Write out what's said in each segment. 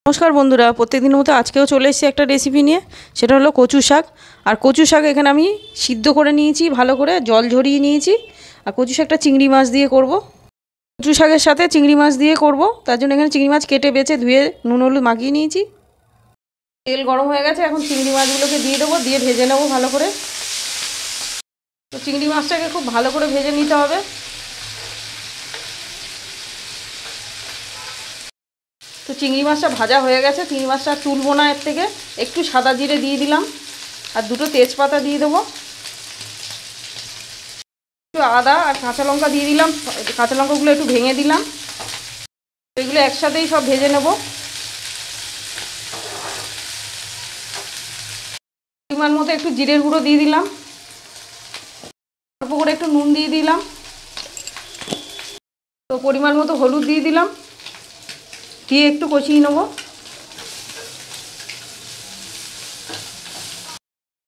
নমস্কার বন্ধুরা, প্রত্যেকদিনের মতো আজকেও চলে এসেছি একটা রেসিপি নিয়ে। সেটা হলো কচু শাক। আর কচু শাক এখানে আমি সিদ্ধ করে নিয়েছি, ভালো করে জল ঝরিয়ে নিয়েছি। আর কচু শাকটা চিংড়ি মাছ দিয়ে করব। কচু শাকের সাথে চিংড়ি মাছ দিয়ে করব, তার জন্য এখানে চিংড়ি মাছ কেটে বেছে ধুয়ে নুন হলুদ মাখিয়ে নিয়েছি। তেল গরম হয়ে গেছে, এখন চিংড়ি মাছগুলোকে দিয়ে দেবো, দিয়ে ভেজে নেবো ভালো করে। তো চিংড়ি মাছটাকে খুব ভালো করে ভেজে নিতে হবে। তো চিংড়ি মাছটা ভাজা হয়ে গেছে, চিংড়ি মাছটা তুলবো না এর থেকে। একটু সাদা জিরে দিয়ে দিলাম আর দুটো তেজপাতা দিয়ে দেবো, একটু আদা আর কাঁচা লঙ্কা দিয়ে দিলাম। কাঁচা লঙ্কাগুলো একটু ভেঙে দিলাম। এগুলো একসাথেই সব ভেজে নেব। পরিমাণ মতো একটু জিরের গুঁড়ো দিয়ে দিলাম, অল্প করে একটু নুন দিয়ে দিলাম, তো পরিমাণ মতো হলুদ দিয়ে দিলাম, দিয়ে একটু কষিয়ে নেব।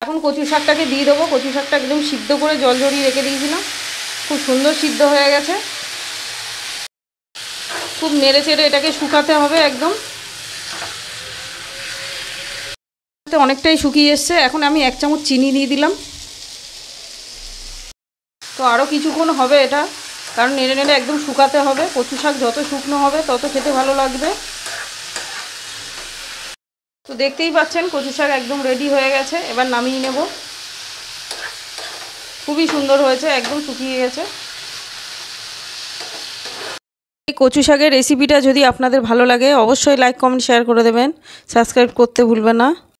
এখন কচু শাকটাকে দিয়ে দেবো। কচু শাকটা একদম সিদ্ধ করে জল ঝরিয়ে রেখে দিয়েছিলাম, খুব সুন্দর সিদ্ধ হয়ে গেছে। খুব নেড়ে চেড়ে এটাকে শুকাতে হবে একদম। অনেকটাই শুকিয়ে এসছে। এখন আমি 1 চামচ চিনি দিয়ে দিলাম। তো আরও কিছুক্ষণ হবে এটা, কারণ নেড়ে নেড়ে একদম শুকাতে হবে। কচু শাক যত শুকনো হবে তত খেতে ভালো লাগবে। তো দেখতেই পাচ্ছেন কচু শাক একদম রেডি হয়ে গেছে। এবার নামিয়ে নেব। খুবই সুন্দর হয়েছে, একদম শুকিয়ে গেছে। এই কচু শাকের রেসিপিটা যদি আপনাদের ভালো লাগে অবশ্যই লাইক কমেন্ট শেয়ার করে দেবেন, সাবস্ক্রাইব করতে ভুলবেন না।